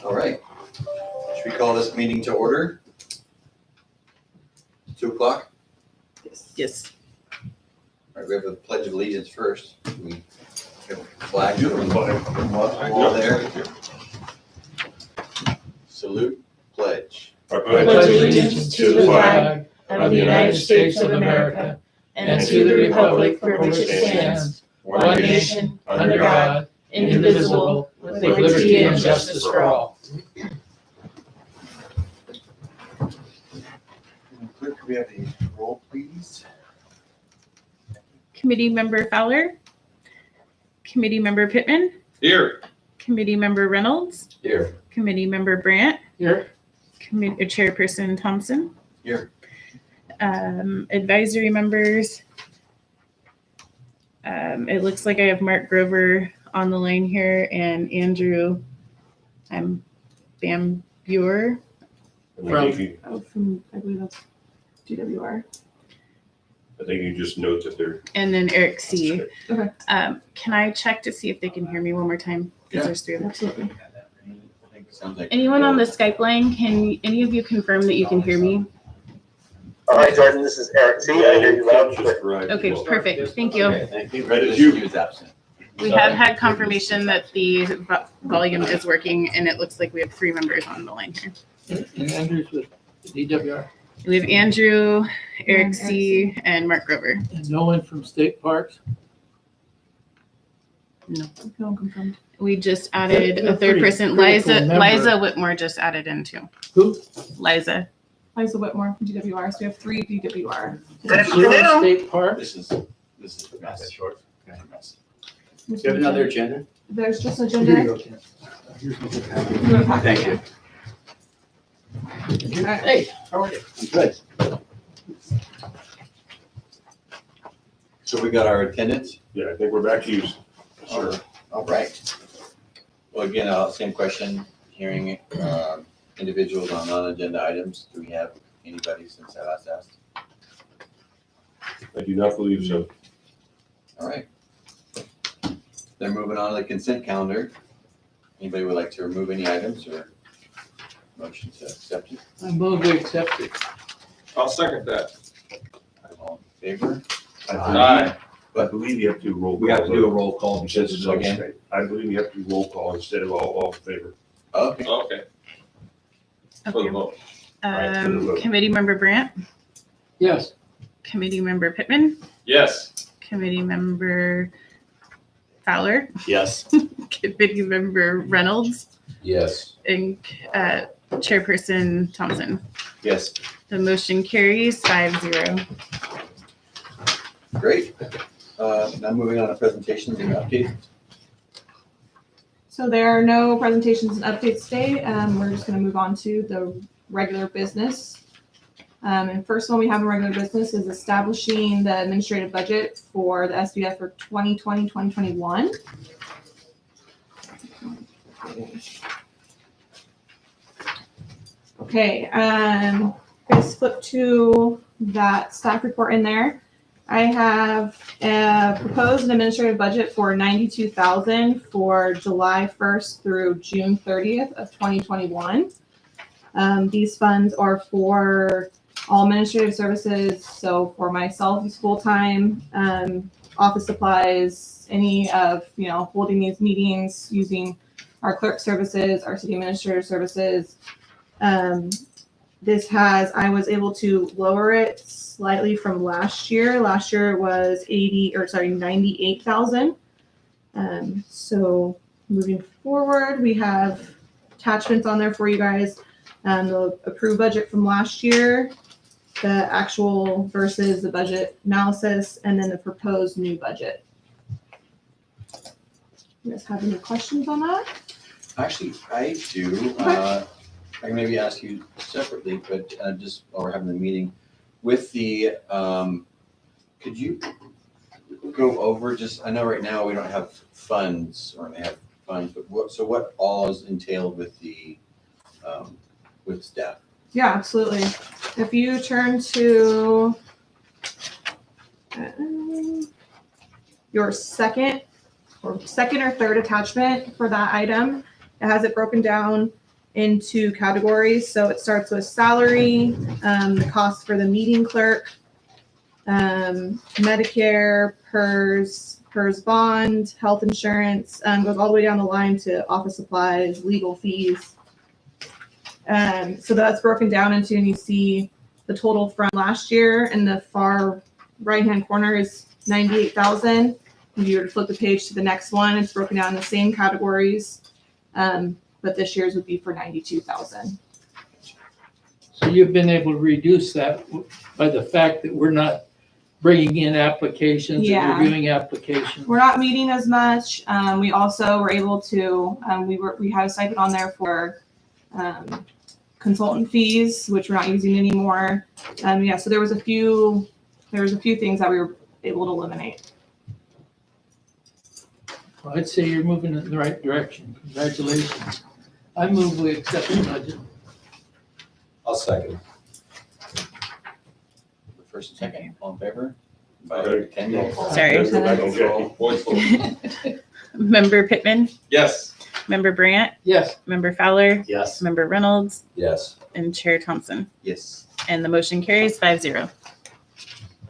All right. Should we call this meeting to order? 2 o'clock? Yes. All right, we have a pledge of allegiance first. We have a flag from the wall there. Salute, pledge. I pledge allegiance to the flag of the United States of America and to the republic for which it stands, one nation, under God, indivisible, with liberty and justice for all. Clerk, could we have a roll, please? Committee Member Fowler. Committee Member Pittman. Here. Committee Member Reynolds. Here. Committee Member Brandt. Here. Chairperson Thompson. Here. Advisory members. It looks like I have Mark Grover on the line here and Andrew. I'm Bam Buer. From I believe that's GWR. I think you just note that they're. And then Eric C. Okay. Can I check to see if they can hear me one more time? Because there's three of them. Absolutely. I think it sounds like. Anyone on the Skype line, can any of you confirm that you can hear me? Hi, Jordan, this is Eric C. I hear you loud and clear. Okay, perfect. Thank you. Okay, thank you. Right as you. He was absent. We have had confirmation that the volume is working, and it looks like we have three members on the line here. And Andrew's with DWR. We have Andrew, Eric C., and Mark Grover. And no one from State Parks. No. No one confirmed. We just added They're a third pretty person. critical member. Liza Whitmore just added in too. Who? Liza. Liza Whitmore from DWR. So we have 3 DWR. Zero State Parks. This is a mess. Short. Mess. Do Do you have another agenda? There's just an agenda. Thank you. Hey, how are you? Good. So we got our attendance? Yeah, I think we're back to you. Sure. All right. Well, again, same question, hearing individuals on non-agenda items. Do we have anybody since I last asked? I do not believe so. All right. Then moving on to the consent calendar. Anybody would like to remove any items or motion to accept it? I move to accept it. I'll second that. All in favor? I believe you have to roll. We have to do a roll call Because because it's it's on again. state. I believe you have to roll call instead of all in favor. Okay. Okay. For the Okay. vote. Right, for the vote. Committee Member Brandt. Yes. Committee Member Pittman. Yes. Committee Member Fowler. Yes. Committee Member Reynolds. Yes. And Chairperson Thompson. Yes, The motion carries 5-0. great. Now moving on to presentations and updates. So there are no presentations and updates today. We're just going to move on to the regular business. And first one we have in regular business is establishing the administrative budget for the SBF for 2020-2021. Okay, let's flip to that staff report in there. I have proposed an administrative budget for $92,000 for July 1st through June 30th of 2021. These funds are for all administrative services. So for myself, it's full-time, office supplies, any of, holding these meetings, using our clerk services, our city administrator services. I was able to lower it slightly from last year. Last year it was 98,000. So moving forward, we have attachments on there for you guys. The approved budget from last year, the actual versus the budget analysis, and then the proposed new budget. You guys have any questions on that? Actually, I do. I can maybe ask you separately, but just while we're having the meeting, with the, could you go over just, I know right now we don't have funds, or they have funds, but what all is entailed with the, with staff? Yeah, absolutely. If you turn to your second or third attachment for that item, it has it broken down into categories. So it starts with salary, the cost for the meeting clerk, Medicare, PERS bond, health insurance, goes all the way down the line to office supplies, legal fees. So that's broken down into, and you see the total from last year in the far right-hand corner is 98,000. If you were to flip the page to the next one, it's broken down in the same categories. But this year's would be for 92,000. So you've been able to reduce that by the fact that we're not bringing in applications Yeah. and reviewing applications. We're not meeting as much. We also were able to, we had a stipend on there for consultant fees, which we're not using anymore. Yeah, so there was a few things that we were able to eliminate. Well, I'd say you're moving in the right direction. Congratulations. I move we accept the budget. I'll second. First and second, all in favor? Sorry. Member Pittman, Yes. Member Brandt, Yes. Member Fowler, Yes. Member Reynolds, Yes. and Chair Thompson. Yes. And the motion carries 5-0.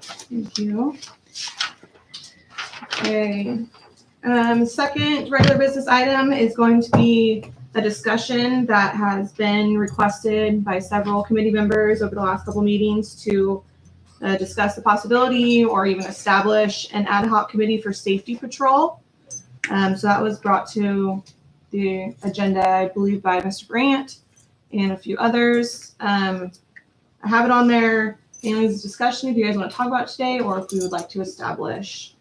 Thank you. Okay. Second regular business item is going to be a discussion that has been requested by several committee members over the last couple meetings to discuss the possibility or even establish an ad hoc committee for safety patrol. So that was brought to the agenda, I believe, by Mr. Brandt and a few others. I have it on there in this discussion if you guys want to talk about it today, or if we would like to establish.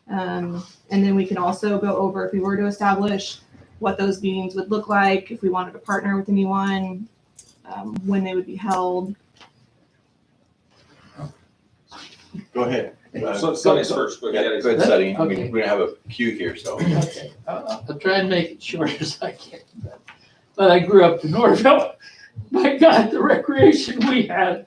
And then we can also go over, if we were to establish, what those meetings would look like, if we wanted to partner with anyone, when they would be held. Go ahead. So Sonny's first. Go ahead, Sonny. Okay. We're gonna have a queue here, so. Okay. I'll try and make it short as I can. But I grew up in Oroville. My God, the recreation we had,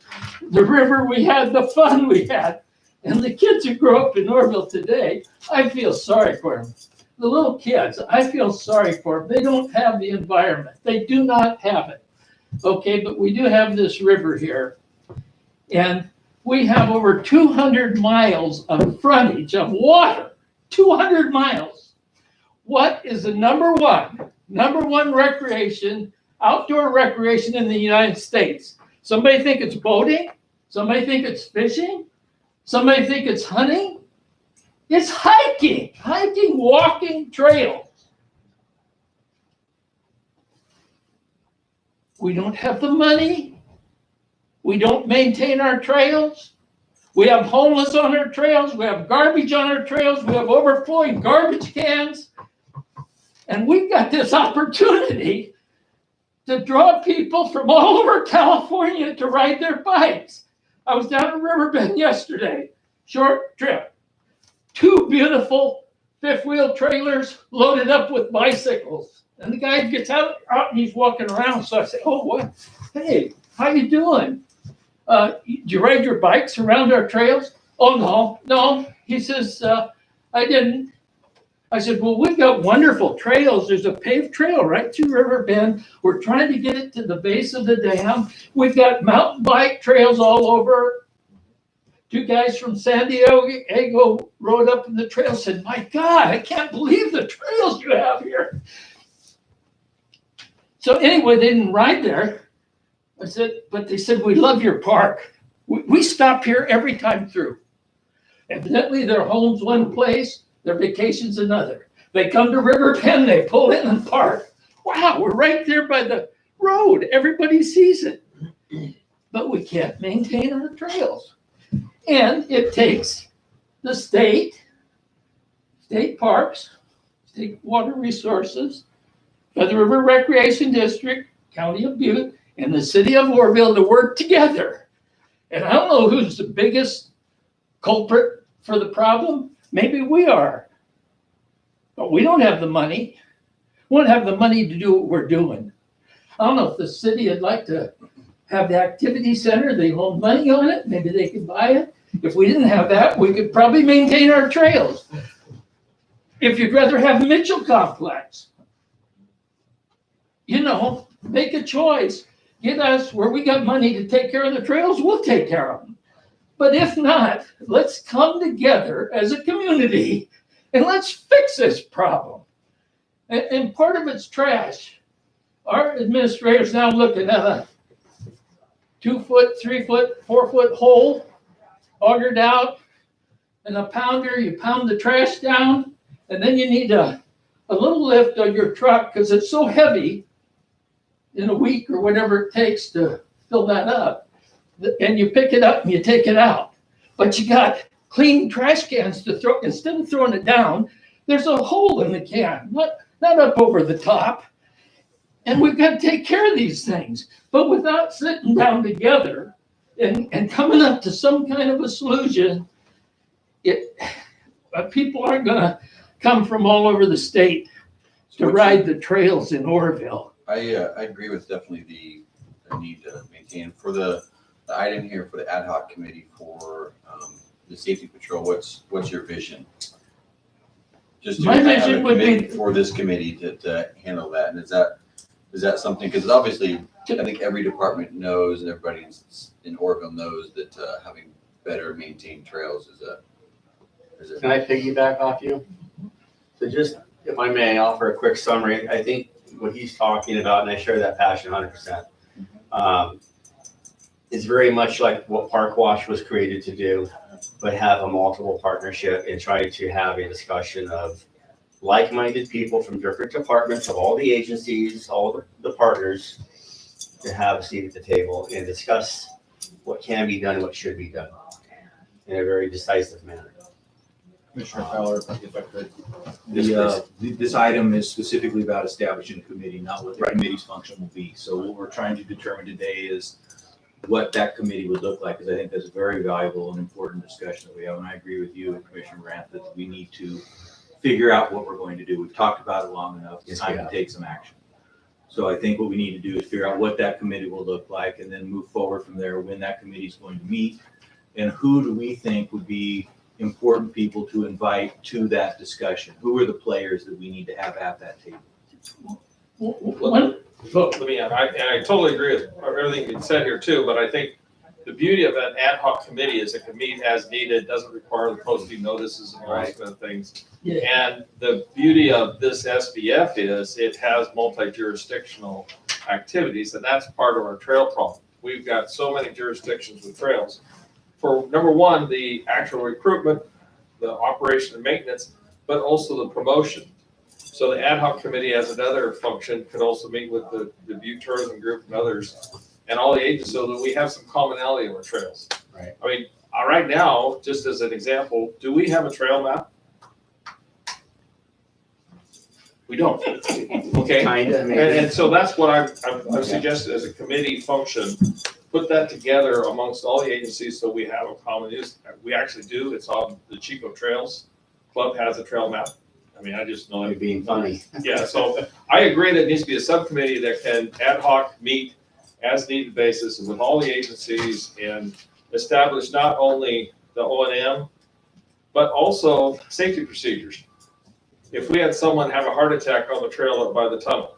the river we had, the fun we had. And the kids who grow up in Oroville today, I feel sorry for them. The little kids, I feel sorry for them. They don't have the environment. They do not have it. Okay, but we do have this river here. And we have over 200 miles of frontage of water. 200 miles. What is the number one recreation, outdoor recreation in the United States? Somebody think it's boating? Somebody think it's fishing? Somebody think it's hunting? It's hiking, walking trails. We don't have the money. We don't maintain our trails. We have homeless on our trails. We have garbage on our trails. We have overflowing garbage cans. And we've got this opportunity to draw people from all over California to ride their bikes. I was down in Riverbend yesterday, short trip. 2 beautiful fifth-wheel trailers loaded up with bicycles. And the guy gets out and he's walking around. So I say, oh, what? Hey, how you doing? Do you ride your bikes around our trails? Oh, no. He says, I didn't. I said, well, we've got wonderful trails. There's a paved trail right through Riverbend. We're trying to get it to the base of the dam. We've got mountain bike trails all over. 2 guys from San Diego rode up in the trail and said, my God, I can't believe the trails you have here. So anyway, they didn't ride there. I said, but they said, we love your park. We stop here every time through. Evidently, their home's one place, their vacation's another. They come to Riverbend, they pull in and park. Wow, we're right there by the road. Everybody sees it. But we can't maintain our trails. And it takes the state parks, state water resources, Feather River Recreation District, County of Butte, and the city of Oroville to work together. And I don't know who's the biggest culprit for the problem. Maybe we are. But we don't have the money. We don't have the money to do what we're doing. I don't know if the city would like to have the activity center. They loan money on it. Maybe they could buy it. If we didn't have that, we could probably maintain our trails. If you'd rather have Mitchell Complex. make a choice. Get us where we got money to take care of the trails, we'll take care of them. But if not, let's come together as a community and let's fix this problem. And part of it's trash. Our administrator's now looking at a 2 foot, 3 foot, 4 foot hole, augered out, and a pounder, you pound the trash down, and then you need a little lift on your truck because it's so heavy in a week or whatever it takes to fill that up. And you pick it up and you take it out. But you got clean trash cans to throw. Instead of throwing it down, there's a hole in the can, not up over the top. And we've got to take care of these things. But without sitting down together and coming up to some kind of a solution, people aren't going to come from all over the state to ride the trails in Oroville. I agree with definitely the need to maintain for the item here for the ad hoc committee for the safety patrol. What's your vision? Just My have a vision would committee be for this committee to handle that. And is that something? Because obviously, I think every department knows and everybody in Oroville knows that having better maintained trails is a. Can I piggyback off you? So just, if I may, offer a quick summary. I think what he's talking about, and I share that passion 100%, is very much like what Park Wash was created to do, but have a multiple partnership and try to have a discussion of like-minded people from different departments of all the agencies, all the partners, to have a seat at the table and discuss what can be done and what should be done in a very decisive manner. Commissioner Fowler, if I could. This item is specifically about establishing a committee, not what the committee's function will be. So what we're trying to determine today is what that committee would look like, because I think that's a very valuable and important discussion that we have. And I agree with you, Commissioner Brandt, that we need to figure out what we're going to do. We've talked about it long enough. It's time to take some action. So I think what we need to do is figure out what that committee will look like and then move forward from there, when that committee is going to meet, and who do we think would be important people to invite to that discussion? Who are the players that we need to have at that table? Look, let me add, I totally agree with everything you said here too, but I think the beauty of an ad hoc committee is it can meet as needed, doesn't require the posting notices and all those kind of things. Yeah. And the beauty of this SBF is it has multi-jurisdictional activities, and that's part of our trail problem. We've got so many jurisdictions with trails. For number one, the actual recruitment, the operation and maintenance, but also the promotion. So the ad hoc committee has another function, could also meet with the Butte Tourism Group and others and all the agents so that we have some commonality on our trails. Right. I mean, right now, just as an example, do we have a trail map? We don't. Okay. Kinda, maybe. And so that's what I've suggested as a committee function. Put that together amongst all the agencies so we have a common use. We actually do. It's on the Chico Trails Club has a trail map. I mean, I just know You're that. being funny. Yeah, so I agree that it needs to be a subcommittee that can ad hoc meet as needed basis with all the agencies and establish not only the O&M, but also safety procedures. If we had someone have a heart attack on the trail up by the tunnel,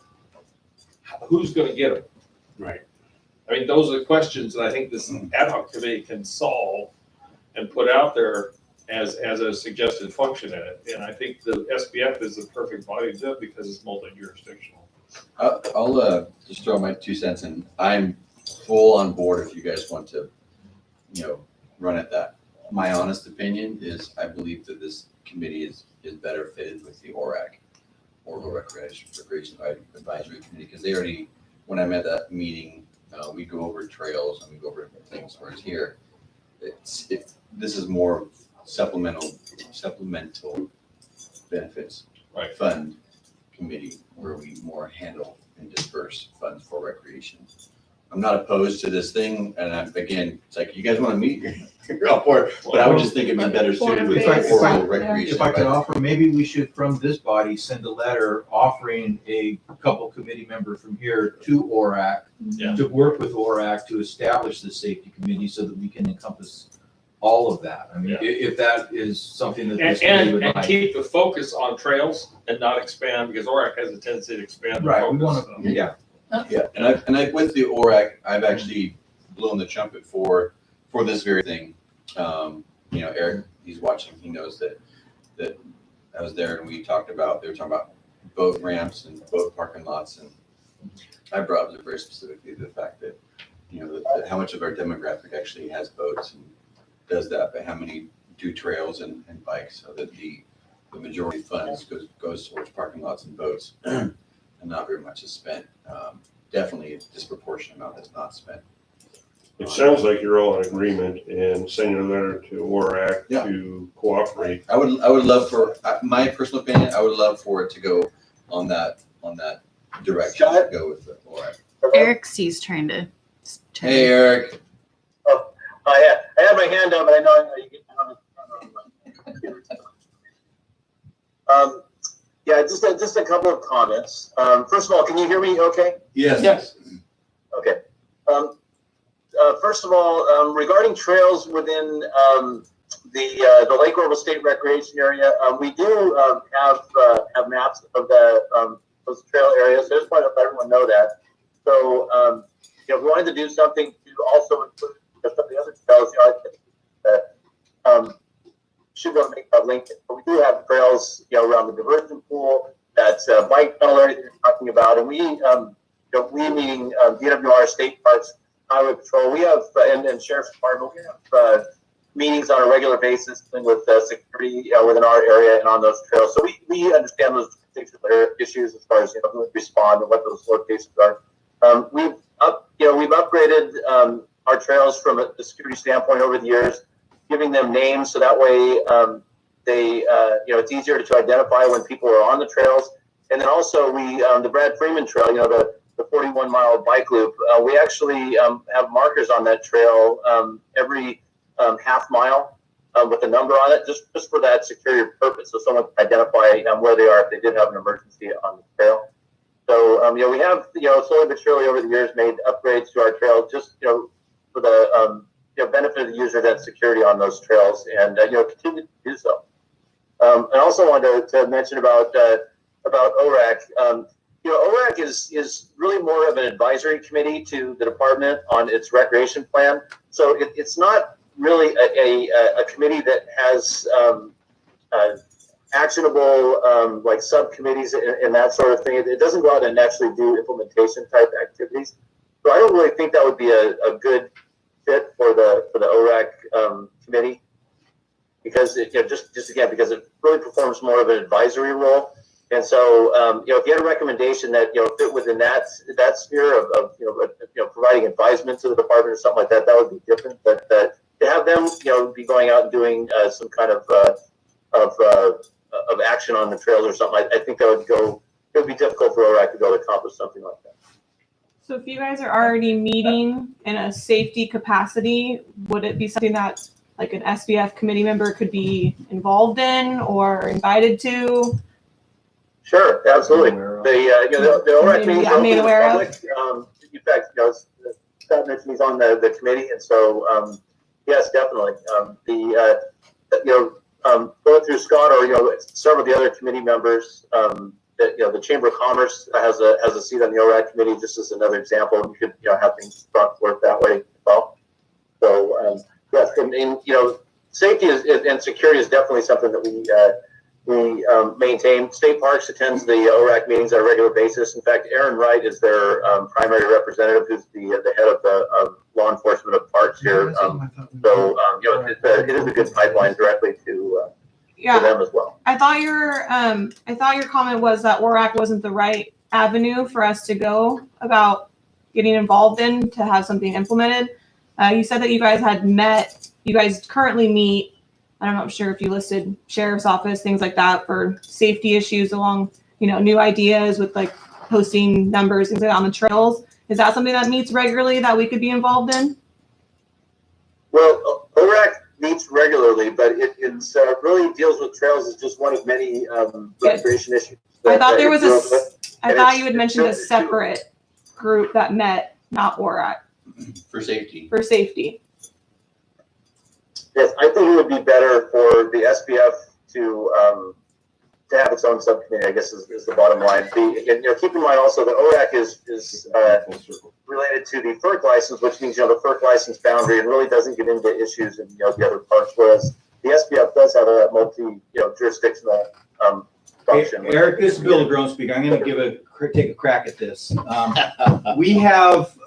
who's going to get them? Right. I mean, those are the questions that I think this ad hoc committee can solve and put out there as a suggested function in it. And I think the SBF is the perfect body to do it because it's multi-jurisdictional. I'll just throw my 2 cents in. I'm full on board if you guys want to, run at that. My honest opinion is I believe that this committee is better fitted with the ORAC, Oroville Recreation Advisory Committee, because they already, when I'm at that meeting, we go over trails and we go over things. Whereas here, this is more supplemental benefits fund committee where we more handle and disperse funds for recreation. I'm not opposed to this thing, and again, it's like you guys want to meet, you're all for it. But I would just think it'd be better suited with Oroville recreation. If I could offer, maybe we should, from this body, send a letter offering a couple committee members from here to ORAC Yeah. to work with ORAC to establish the safety committee so that we can encompass all of that. I mean, Yeah. if that is something that this And, committee would and like. keep the focus on trails and not expand, because ORAC has a tendency to expand. the Right, we focus. want to, yeah. Yeah, and I, with the ORAC, I've actually blown the trumpet for this very thing. You know, Eric, he's watching, he knows that I was there and they were talking about boat ramps and boat parking lots, and I brought up very specifically the fact that, you know, that how much of our demographic actually has boats and does that, but how many do trails and bikes, so that the majority of funds goes towards parking lots and boats, and not very much is spent. Definitely a disproportionate amount that's not spent. It sounds like you're all in agreement and sending a letter to ORAC Yeah. to cooperate. I would love for, my personal opinion, I would love for it to go on that direction, to go with the ORAC. Eric C's trying to. Hey, Eric. I had my hand up, but I know you get yeah, just a couple of comments. First of all, can you hear me okay? Yes. Yes. Okay. First of all, regarding trails within the Lake Oroville State Recreation Area, we do have maps of those trail areas. I just want to let everyone know that. So, you know, if we wanted to do something to also include some of the other trails, you know, I think that should go make that link. But we do have trails, you know, around the diversion pool, that bike tunnel area that you're talking about, and we, you know, we meaning DWR, State Parks, Highway Patrol, we have, and Sheriff's Department, we have meetings on a regular basis with security within our area and on those trails. So we understand those particular issues as far as, you know, who would respond and what those locations are. We've upgraded our trails from a security standpoint over the years, giving them names so that way they, you know, it's easier to identify when people are on the trails. And then also the Brad Freeman Trail, you know, the 41-mile bike loop, we actually have markers on that trail every half mile with a number on it, just for that security purpose, so someone can identify where they are if they did have an emergency on the trail. So, you know, we have, you know, slowly but surely over the years made upgrades to our trail, just, you know, for the you know, benefit of the user, that security on those trails, and you know, continue to do so. I also wanted to mention about ORAC. You know, ORAC is really more of an advisory committee to the department on its recreation plan. So it's not really a committee that has actionable like subcommittees and that sort of thing. It doesn't go out and actually do implementation type activities. So I don't really think that would be a good fit for the ORAC committee, because it, you know, just again, because it really performs more of an advisory role. And so, you know, if you had a recommendation that, you know, fit within that sphere of you know, providing advisement to the department or something like that, that would be different. But to have them, you know, be going out and doing some kind of action on the trails or something, I think it would be difficult for ORAC to be able to accomplish something like that. So if you guys are already meeting in a safety capacity, would it be something that like an SBF committee member could be involved in or invited to? Sure, absolutely. The ORAC meetings are open to the public. In fact, you know, Scott mentioned he's on the committee, and so yes, definitely. Going through Scott or, you know, several of the other committee members, that, you know, the Chamber of Commerce has a seat on the ORAC committee, just as another example. You could, you know, have things brought forth that way as well. So yes, and you know, safety and security is definitely something that we maintain. State Parks attends the ORAC meetings on a regular basis. In fact, Aaron Wright is their primary representative, who's the head of the law enforcement of parks here. So you know, it is a good pipeline directly to them as well. I thought your comment was that ORAC wasn't the right avenue for us to go about getting involved in to have something implemented. You said that you guys had met. You guys currently meet. I'm not sure if you listed sheriff's office, things like that, for safety issues along, you know, new ideas with like posting numbers, things like that on the trails. Is that something that meets regularly that we could be involved in? Well, ORAC meets regularly, but it really deals with trails as just one of many recreation issues. I thought there was I thought you had mentioned a separate group that met, not ORAC. For safety. For safety. Yes, I think it would be better for the SBF to have its own subcommittee, I guess is the bottom line. Keep in mind also that ORAC is related to the FERC license, which means, the FERC license boundary and really doesn't get into issues in, the other parts, whereas the SBF does have a jurisdictional function. Hey, Eric, this is Bill LaGrone speaking. I'm going to take a crack at this. We have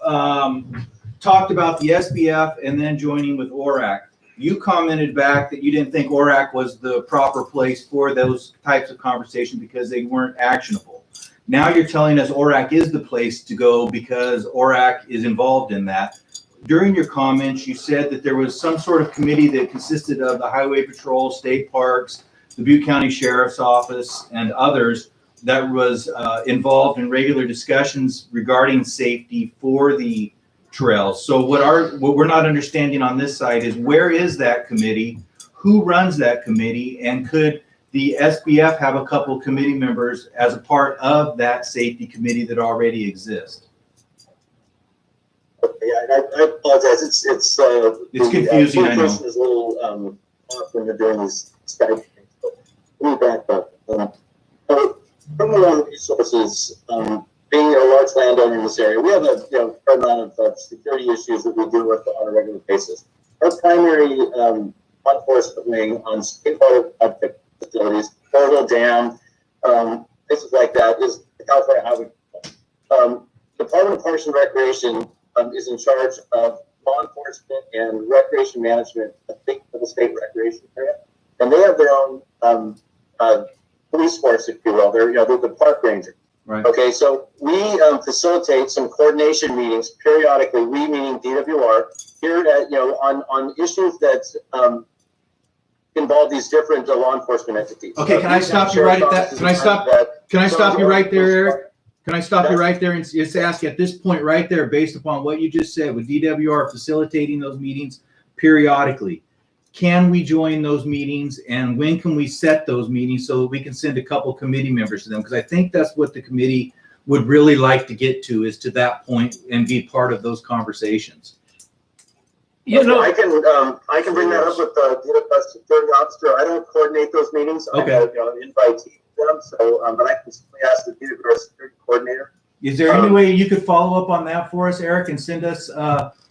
talked about the SBF and then joining with ORAC. You commented back that you didn't think ORAC was the proper place for those types of conversations because they weren't actionable. Now you're telling us ORAC is the place to go because ORAC is involved in that. During your comments, you said that there was some sort of committee that consisted of the Highway Patrol, state parks, the Butte County Sheriff's Office, and others that was involved in regular discussions regarding safety for the trails. So what we're not understanding on this side is where is that committee? Who runs that committee? And could the SBF have a couple committee members as a part of that safety committee that already exists? Yeah, I apologize. It's confusing. I know. Is a little off when you're doing these Skype things. But let me back up. Criminal resources. Being a large landowner in this area, we have a fair amount of security issues that we deal with on a regular basis. Our primary law enforcement wing on state water facilities, Oroville Dam, places like that, is the California Highway. Department of Parks and Recreation is in charge of law enforcement and recreation management of the state recreation area, and they have their own police force, if you will. They're the park ranger. Right. Okay, so we facilitate some coordination meetings periodically. We meaning DWR here at on issues that involve these different law enforcement entities. Okay, can I stop you right at that? Can I stop you right there, Eric? Can I stop you right there and just ask at this point right there, based upon what you just said, with DWR facilitating those meetings periodically, can we join those meetings and when can we set those meetings so that we can send a couple committee members to them? Because I think that's what the committee would really like to get to, is to that point and be part of those conversations. I can bring that up with the security officer. I don't coordinate those meetings. Okay. I'm invitee them, but I can simply ask the DWR security coordinator. Is there any way you could follow up on that for us, Eric, and send us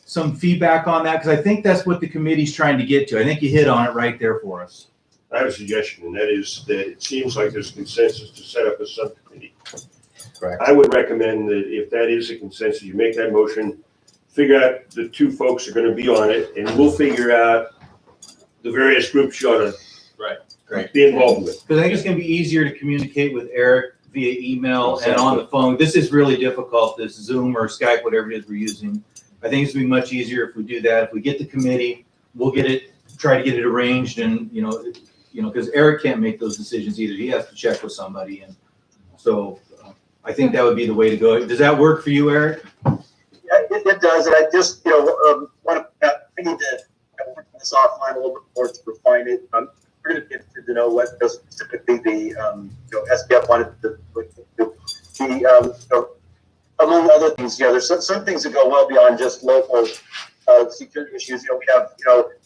some feedback on that? Because I think that's what the committee's trying to get to. I think you hit on it right there for us. I have a suggestion, and that is that it seems like there's consensus to set up a subcommittee. Correct. I would recommend that if that is a consensus, you make that motion, figure out the two folks are going to be on it, and we'll figure out the various groups you ought to be involved with. Because I think it's going to be easier to communicate with Eric via email and on the phone. This is really difficult, this Zoom or Skype, whatever it is we're using. I think it's going to be much easier if we do that. If we get the committee, we'll try to get it arranged, and because Eric can't make those decisions either. He has to check with somebody, and so I think that would be the way to go. Does that work for you, Eric? Yeah, it does, and I just want to I need to work this offline a little bit more to refine it. We're going to get to know what specifically the SBF wanted to do. Among other things, there's some things that go well beyond just local security issues. We have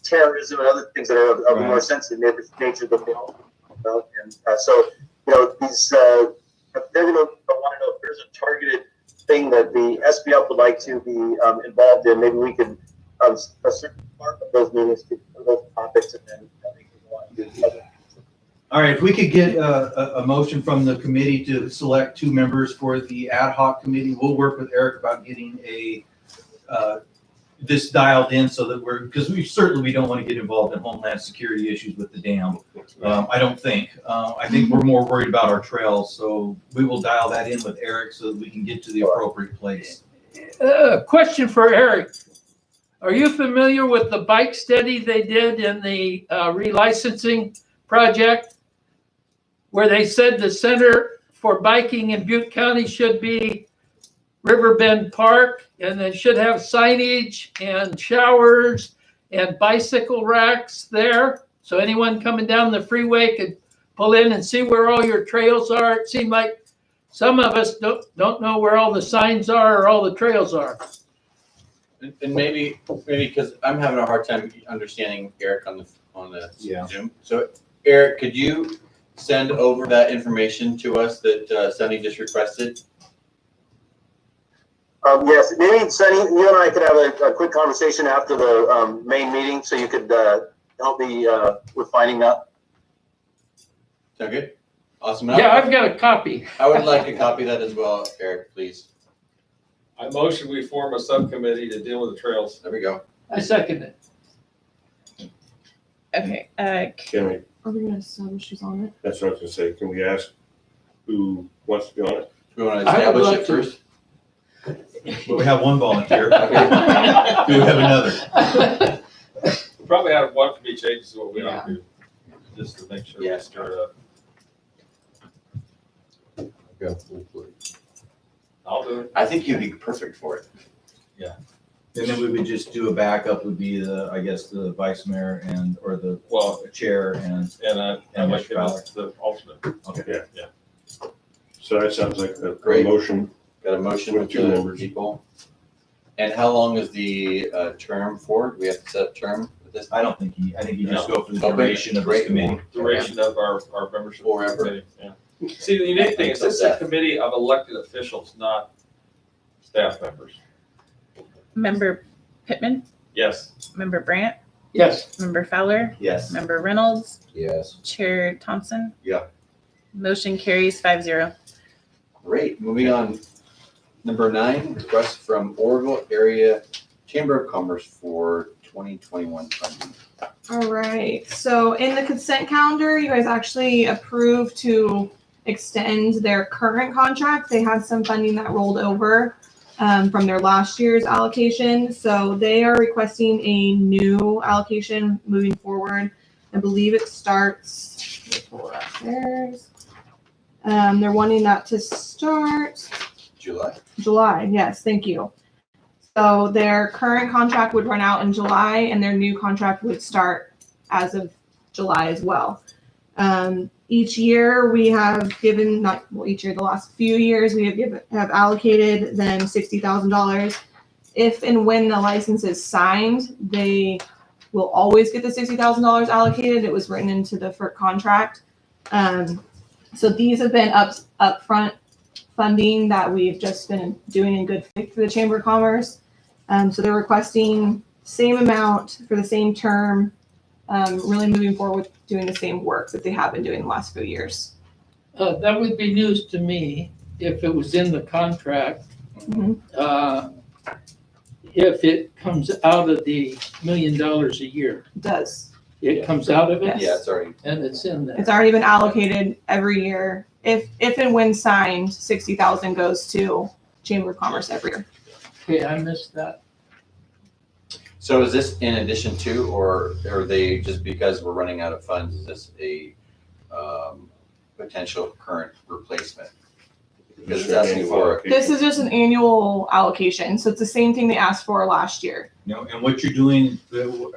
terrorism and other things that are of a more sensitive nature that they all about. And so these they're going to want to know if there's a targeted thing that the SBF would like to be involved in. Maybe we could a certain part of those meetings to those topics, and then we can go on to do other. All right, if we could get a motion from the committee to select two members for the ad hoc committee, we'll work with Eric about getting this dialed in so that because we don't want to get involved in homeland security issues with the dam. I don't think. I think we're more worried about our trails, so we will dial that in with Eric so that we can get to the appropriate place. Question for Eric. Are you familiar with the bike study they did in the relicensing project, where they said the center for biking in Butte County should be Riverbend Park, and they should have signage and showers and bicycle racks there, so anyone coming down the freeway could pull in and see where all your trails are? It seemed like some of us don't know where all the signs are or all the trails are. And maybe because I'm having a hard time understanding Eric on the Yeah. Zoom. So Eric, could you send over that information to us that Sunny just requested? Yes, maybe Sunny, you and I could have a quick conversation after the main meeting, so you could help me with finding that. Sound good? Awesome. Yeah, I've got a copy. I would like a copy of that as well, Eric, please. I motion we form a subcommittee to deal with the trails. There we go. I second it. Okay, Can we, Are we gonna establish who's on it? that's what I was gonna say, can we ask who wants to be on it? Do we want to I would establish like it to. first? Well, we have one volunteer. Do we have another? We probably have one from each agency, is what we ought Yeah. to do, just to make sure we Yes. start up. I'll do it. I think you'd be perfect for it. And then we would just do a backup would be I guess the vice mayor or the Well, chair and, and I'd And like Mr. to ask the alternate. So that sounds like a Great. motion. Got a motion With with two the members. people. And how long is the term for? Do we have to set a term with this? I think you just go for the Okay. duration of this Great. committee. Duration of our membership. Forever. committee, yeah. See, the unique thing is this is a committee of elected officials, not staff members. Member Pittman, Yes. Member Brandt, Yes, Member Fowler, Yes. Member Reynolds, Yes. Chair Thompson. Yeah. Motion carries 5-0. Great, moving on. Number 9, request from Oroville Area Chamber of Commerce for 2021 funding. All right, so in the consent calendar, you guys actually approved to extend their current contract. They had some funding that rolled over from their last year's allocation. So they are requesting a new allocation moving forward. I believe it starts, let me pull it up, theirs. They're wanting that to start July, yes, thank you. So their current contract would run out in July and their new contract would start as of July as well. Each year we have given, the last few years, we have allocated them $60,000. If and when the license is signed, they will always get the $60,000 allocated. It was written into the FERC contract. So these have been upfront funding that we've just been doing in good faith for the Chamber of Commerce. So they're requesting same amount for the same term, really moving forward with doing the same work that they have been doing the last few years. that would be news to me if it was in the contract. Mhm. If it comes out of the $1 million a year, It does. it comes out of it Yes. Yeah, it's already, and it's in there. It's already been allocated every year. If and when signed, 60,000 goes to Chamber of Commerce every year. Okay, I missed that. so is this in addition to, or are they, just because we're running out of funds, is this a potential current replacement? Because it's asking for, This is just an annual allocation, so it's the same thing they asked for last year. And what you're doing,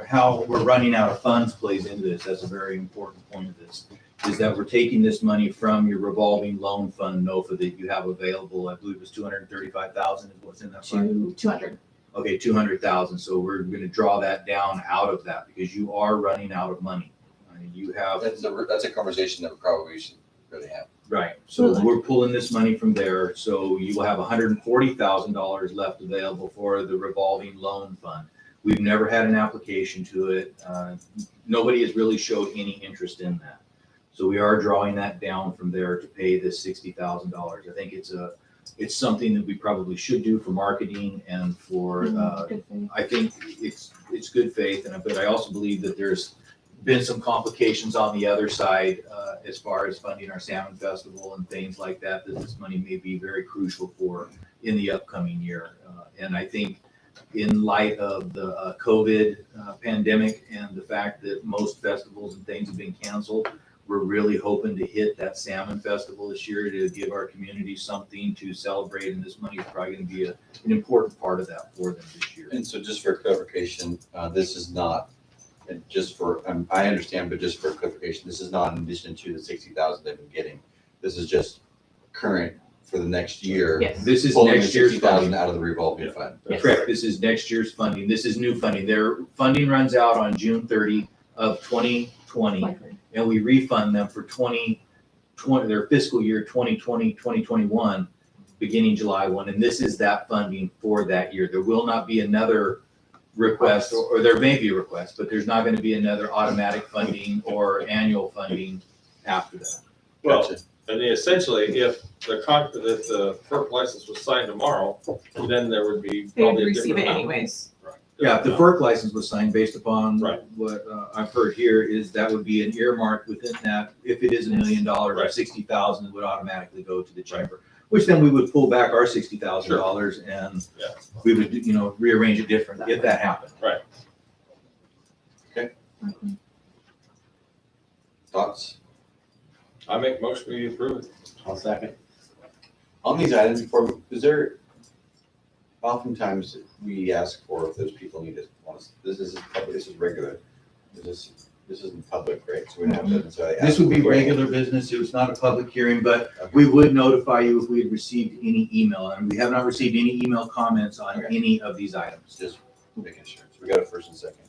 how we're running out of funds plays into this. That's a very important point of this, is that we're taking this money from your revolving loan fund, NOFA, that you have available. I believe it was 235,000 is what's in that fund. 200. Okay, 200,000. So we're going to draw that down out of that because you are running out of money. I mean, you have. that's a conversation that we probably should really have. Right, so we're pulling this money from there, so you will have $140,000 left available for the revolving loan fund. We've never had an application to it. Nobody has really showed any interest in that. So we are drawing that down from there to pay this $60,000. I think it's something that we probably should do for marketing and for, Good thing. I think it's good faith, but I also believe that there's been some complications on the other side as far as funding our salmon festival and things like that this money may be very crucial for in the upcoming year. And I think in light of the COVID pandemic and the fact that most festivals and things have been canceled, we're really hoping to hit that salmon festival this year to give our community something to celebrate, and this money is probably going to be an important part of that for them this year. And so just for clarification, this is not, and just for, I understand, but just for clarification, this is not in addition to the 60,000 they've been getting. This is just current for the next year. Yes. This is Pulling the next year's 60,000 funding. out of the revolving fund. Yes. Correct, this is next year's funding. This is new funding. Their funding runs out on June 30 of 2020, and we refund them for 2020, their fiscal year 2020, 2021, beginning July 1. And this is that funding for that year. There will not be another request, or there may be a request, but there's not going to be another automatic funding or annual funding after that. Well, Gotcha. and essentially, if the FERC license was signed tomorrow, then there would be They would probably a receive different it amount. anyways. Right. Yeah, if the FERC license was signed based upon Right. what I've heard here, is that would be an earmark within that. If it is $1 million or Right. 60,000, it would automatically go to the chamber, which then we would pull back our $60,000 and Yeah. we would, rearrange it differently if that happened. Thoughts? I make motion we approve it. I'll second. On these items, is there, oftentimes we ask for if those people need to, this is public, this is regular. This isn't public, right? So we don't have to necessarily ask. This would be for- regular business. It was not a public hearing, but we would notify you if we had received any email. And we have not received any email comments on Okay. any of these items. Just making sure. So we got a first and second.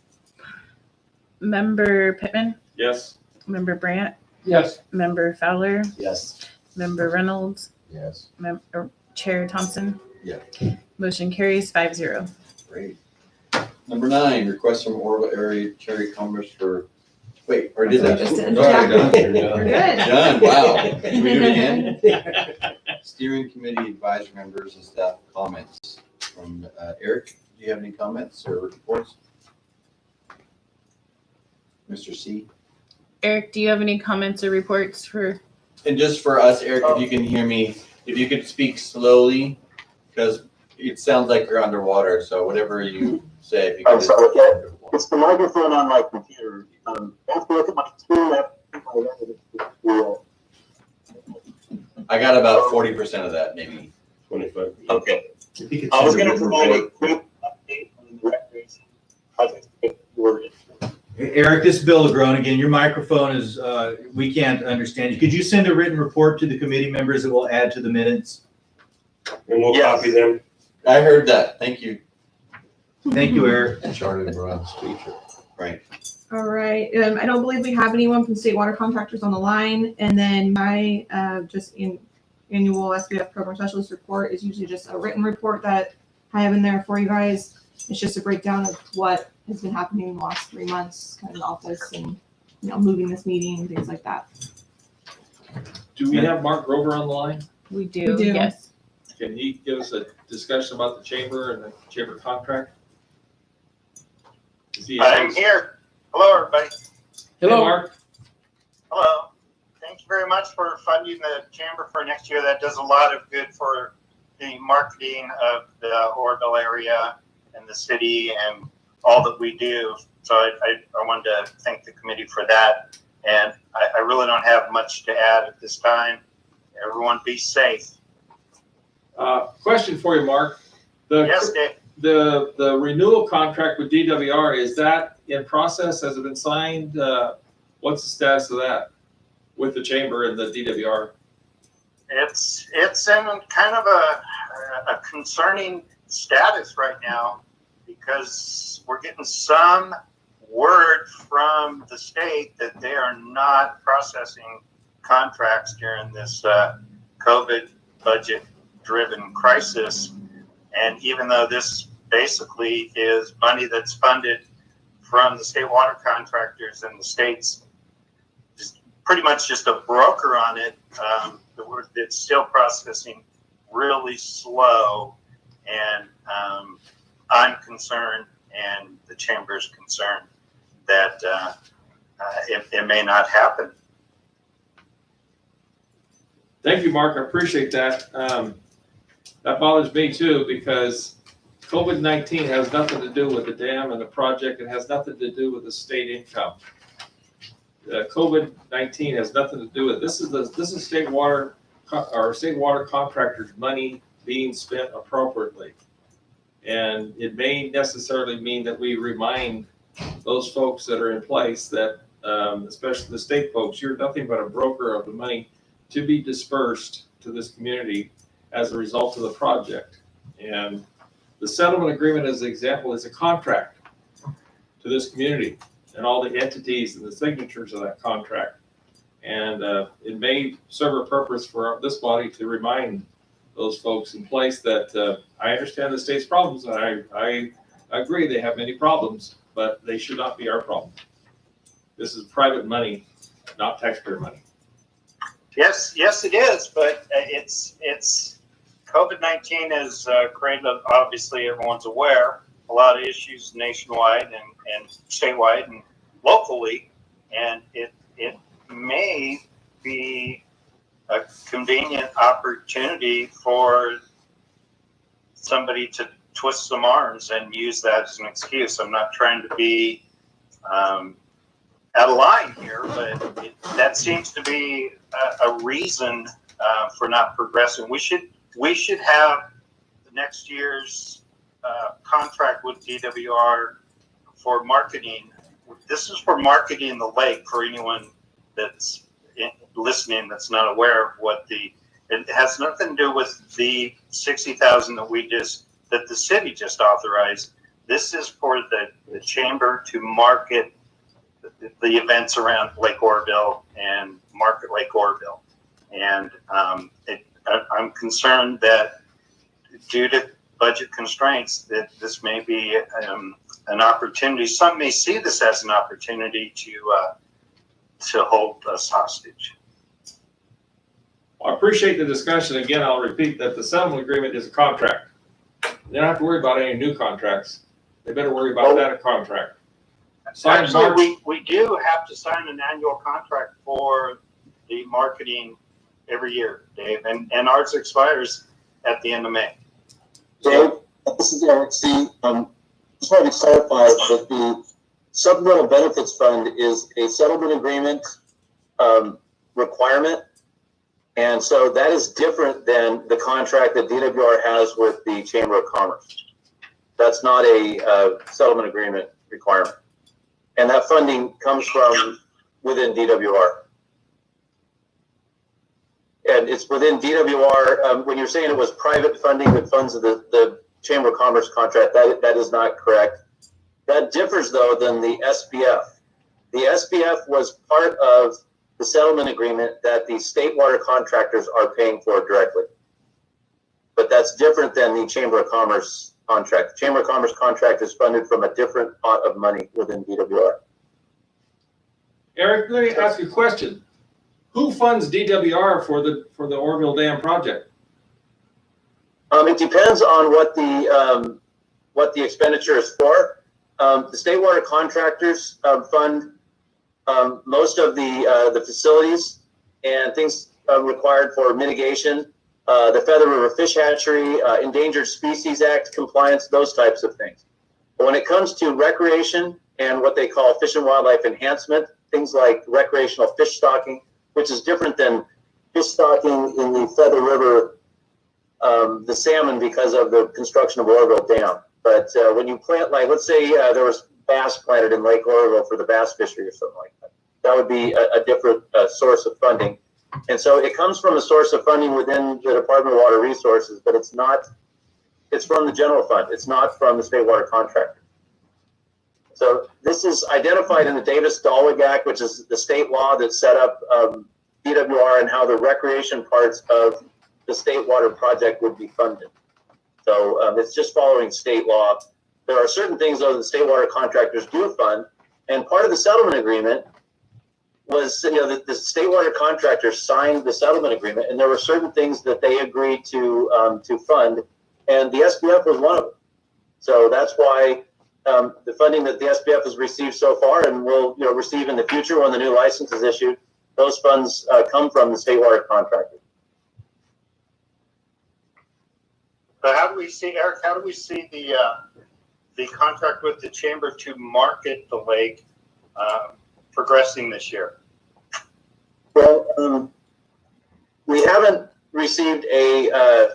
Member Pittman, Yes. Member Brandt, Yes. Member Fowler, Yes. Member Reynolds, Yes. Chair Thompson. Yeah. Motion carries 5-0. Great. Number 9, request from Oroville Area Cherry Commerce for, wait, or did that? Just Sorry, did. done. We're good. Done, wow. Can we do it again? Steering committee advisory members and staff comments from Eric. Do you have any comments or reports? Mr. C? Eric, do you have any comments or reports for? And just for us, Eric, if you can hear me, if you could speak slowly, because it sounds like you're underwater, so whatever you say. If you could I'm just- sorry, okay. It's the microphone on my computer. I have to look at my screen. I got about 40% of that, maybe. 25. Okay. If you could I was send a gonna written provide a report. quick update on the recreation project. Worded. Eric, this is Bill LeGrone again. Your microphone is, we can't understand you. Could you send a written report to the committee members that will add to the minutes? And we'll Yes. copy them. I heard that. Thank you. Thank you, Eric. Charted around speech. Right. All right, I don't believe we have anyone from state water contractors on the line. And then my, annual SBF program specialist report is usually just a written report that I have in there for you guys. It's just a breakdown of what has been happening in the last 3 months, kind of in the office and, moving this meeting and things like that. Do we have Mark Grover on the line? We do, We do. yes. Can he give us a discussion about the chamber and the chamber contract? Is he- I'm here. Hello, everybody. Hey, Mark. Hello. Thank you very much for funding the chamber for next year. That does a lot of good for the marketing of the Oroville area and the city and all that we do. So I wanted to thank the committee for that. And I really don't have much to add at this time. Everyone be safe. Question for you, Mark. Yes, Dave. The renewal contract with DWR, is that in process? Has it been signed? What's the status of that with the chamber and the DWR? It's in kind of a concerning status right now because we're getting some word from the state that they are not processing contracts during this COVID budget-driven crisis. And even though this basically is money that's funded from the state water contractors and the state's just pretty much just a broker on it, it's still processing really slow. And I'm concerned, and the chamber's concerned, that it may not happen. Thank you, Mark. I appreciate that. That bothers me too, because COVID-19 has nothing to do with the dam and the project. It has nothing to do with the state income. COVID-19 has nothing to do with, this is state water contractors' money being spent appropriately. And it may necessarily mean that we remind those folks that are in place that, especially the state folks, you're nothing but a broker of the money to be dispersed to this community as a result of the project. And the settlement agreement, as an example, is a contract to this community and all the entities and the signatures of that contract. And it may serve a purpose for this body to remind those folks in place that I understand the state's problems. I agree they have many problems, but they should not be our problem. This is private money, not taxpayer money. Yes, it is, but it's COVID-19 has created, obviously everyone's aware, a lot of issues nationwide and statewide and locally, and it may be a convenient opportunity for somebody to twist some arms and use that as an excuse. I'm not trying to be out of line here, but that seems to be a reason for not progressing. We should have the next year's contract with DWR for marketing. This is for marketing the lake for anyone that's listening that's not aware of what it has nothing to do with the 60,000 that the city just authorized. This is for the chamber to market the events around Lake Oroville and market Lake Oroville. And I'm concerned that due to budget constraints, that this may be an opportunity. Some may see this as an opportunity to hold us hostage. Well, I appreciate the discussion. Again, I'll repeat that the settlement agreement is a contract. They don't have to worry about any new contracts. They better worry about that contract. Actually, we do have to sign an annual contract for the marketing every year, Dave, and ours expires at the end of May. Dave, this is Eric C. Just wanted to clarify that the Supplemental Benefits Fund is a settlement agreement requirement. And so that is different than the contract that DWR has with the Chamber of Commerce. That's not a settlement agreement requirement. And that funding comes from within DWR. And it's within DWR. When you're saying it was private funding that funds the Chamber of Commerce contract, that is not correct. That differs, though, than the SBF. The SBF was part of the settlement agreement that the state water contractors are paying for directly. But that's different than the Chamber of Commerce contract. The Chamber of Commerce contract is funded from a different pot of money within DWR. Eric, let me ask you a question. Who funds DWR for the Oroville Dam project? It depends on what the expenditure is for. The state water contractors fund most of the facilities and things required for mitigation, the Feather River Fish Hatchery, Endangered Species Act compliance, those types of things. But when it comes to recreation and what they call fish and wildlife enhancement, things like recreational fish stocking, which is different than fish stocking in the Feather River, the salmon, because of the construction of Oroville Dam. But when you plant, like, let's say there was bass planted in Lake Oroville for the bass fishery or something like that, that would be a different source of funding. And so it comes from a source of funding within the Department of Water Resources, but it's from the general fund. It's not from the state water contractor. So this is identified in the Davis-Dahlweg Act, which is the state law that set up DWR and how the recreation parts of the state water project would be funded. So it's just following state law. There are certain things, though, that state water contractors do fund, and part of the settlement agreement was, the state water contractors signed the settlement agreement, and there were certain things that they agreed to fund, and the SBF was one of them. So that's why the funding that the SBF has received so far and will receive in the future when the new license is issued, those funds come from the state water contractor. But how do we see, Eric, the contract with the chamber to market the lake progressing this year? Well, we haven't received a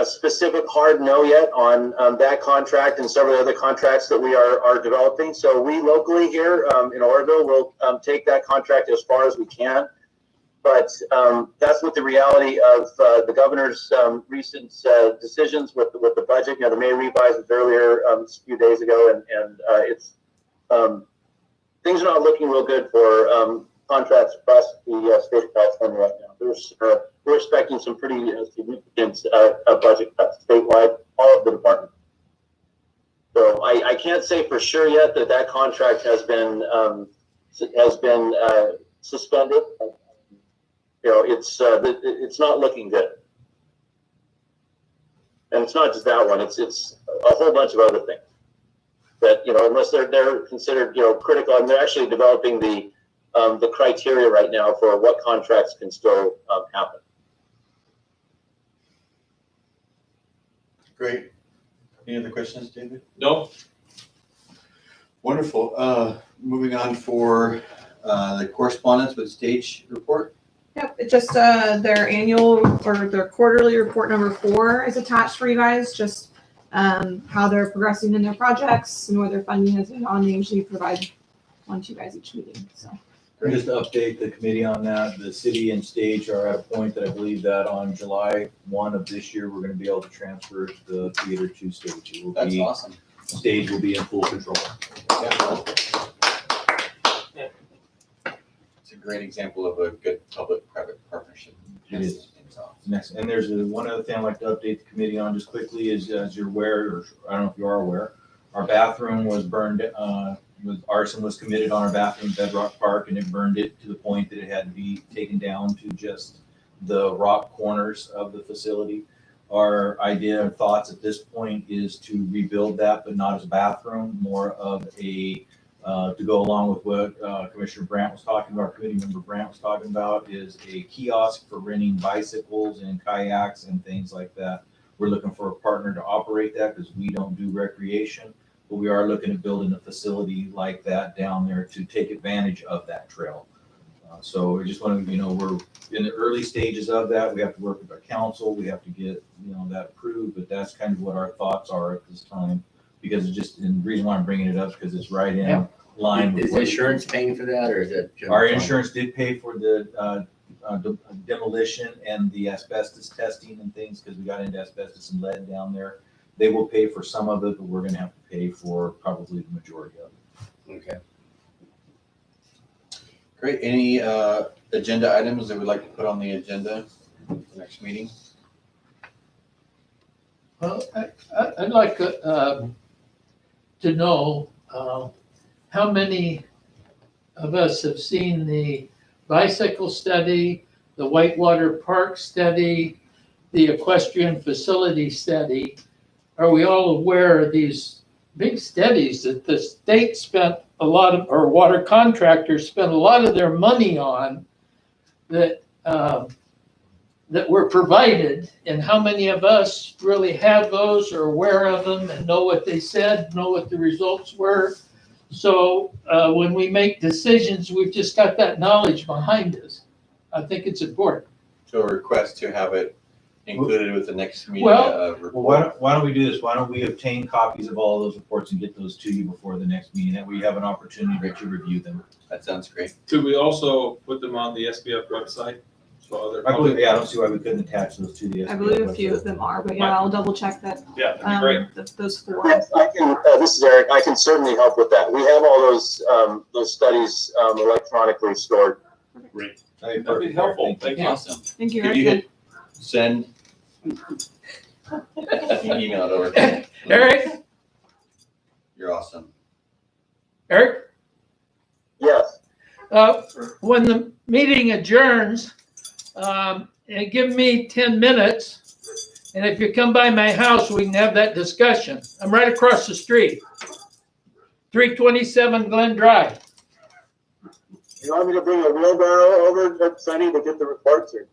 specific hard no yet on that contract and several other contracts that we are developing. So we locally here in Oroville will take that contract as far as we can. but that's what the reality of the governor's recent decisions with the budget. You know, the May revise was earlier a few days ago, and it's things are not looking real good for contracts across the state of California right now. We're expecting some pretty significant budget cuts statewide, all of the departments. So I can't say for sure yet that contract has been suspended. You know, it's not looking good, and it's not just that one. It's a whole bunch of other things that, you know, unless they're considered, you know, critical, and they're actually developing the criteria right now for what contracts can still happen. Great. Any other questions, David? No, Wonderful. Moving on for the correspondence with stage report. Yep, it's just their annual or their quarterly report number 4 is attached for you guys. Just how they're progressing in their projects and where their funding has been on. They usually provide one to you guys each meeting. So Just to update the committee on that, the city and stage are at a point that I believe that on July 1 of this year, we're going to be able to transfer the theater to stage. It will That's be, awesome. stage will be in full control. It's a great example of a good public-private partnership. It is. Next, and there's one other thing I'd like to update the committee on just quickly is, as you're aware, or I don't know if you are aware, our bathroom was burned, arson was committed on our bathroom at Bedrock Park, and it burned it to the point that it had to be taken down to just the rock corners of the facility. Our idea and thoughts at this point is to rebuild that, but not as a bathroom, more of a to go along with what Commissioner Brandt was talking about, committee member Brandt was talking about, is a kiosk for renting bicycles and kayaks and things like that. We're looking for a partner to operate that because we don't do recreation, but we are looking at building a facility like that down there to take advantage of that trail. So we just want to, you know, we're in the early stages of that. We have to work with our council. We have to get, you know, that approved, but that's kind of what our thoughts are at this time. Because it's just, and the reason why I'm bringing it up is because it's right in line with. Is insurance paying for that, or is it? Our insurance did pay for the demolition and the asbestos testing and things, because we got into asbestos and lead down there. They will pay for some of it, but we're gonna have to pay for probably the majority of it. Okay. Great. Any agenda items that we'd like to put on the agenda for the next meeting? well, I'd like to know how many of us have seen the bicycle study, the Whitewater Park study, the equestrian facility study. Are we all aware of these big studies that the state spent a lot of, or water contractors spent a lot of their money on that that were provided, and how many of us really have those or aware of them and know what they said, know what the results were? So when we make decisions, we've just got that knowledge behind us. I think it's important. So a request to have it included with the next meeting report. Well, why don't we do this? Why don't we obtain copies of all of those reports and get those to you before the next meeting? That way you have an opportunity to review them. That sounds great. could we also put them on the SBF website? So other I believe, yeah, I don't see why we couldn't attach those to the. I believe a few of them are, but yeah, I'll double check that. Yeah, that'd be great. Those 4. Yes, I can. This is Eric. I can certainly help with that. We have all those studies electronically stored. Great. That'd be helpful. Thank you. Awesome. Thank you. Could you Eric. hit send? You can email it over to me. Eric? You're awesome. Eric? Yes. When the meeting adjourns, give me 10 minutes. And if you come by my house, we can have that discussion. I'm right across the street. 327 Glen Drive. You want me to bring a wheelbarrow over, Sunny, to get the reports? Or?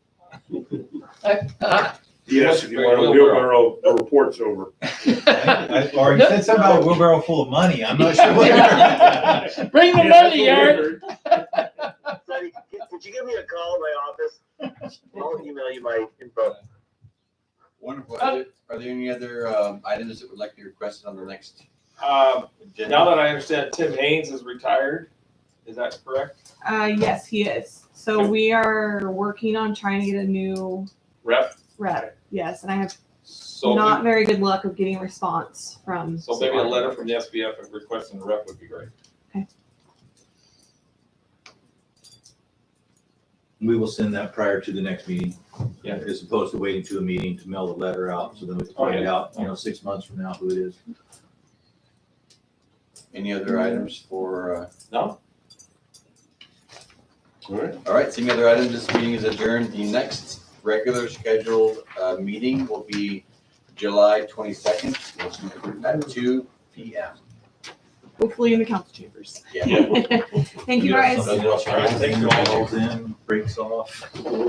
Yes, if you want a wheelbarrow reports over. Or you said something about a wheelbarrow full of money. I'm not sure what. Bring the money, Eric. Sonny, could you give me a call in my office? I'll email you my info. Wonderful. Are there any other items that would like to be requested on the next agenda? Now that I understand Tim Haynes is retired, Is that correct? Yes, he is. So we are working on trying to get a new Rep? rep. Yes, and I have So, not very good luck of getting response from. so maybe a letter from the SBF requesting a rep would be great. We will send that prior to the next meeting. Yeah. As opposed to waiting to a meeting to mail the letter out, so then we can find out, 6 months from now who it is. Any other items for, No? All right. all right, seeing other items, this meeting is adjourned. The next regular scheduled meeting will be July 22nd at 2 p.m. Hopefully in the council chambers. Yeah. Thank you guys. Something else, all right, thank you. Calls in, breaks off.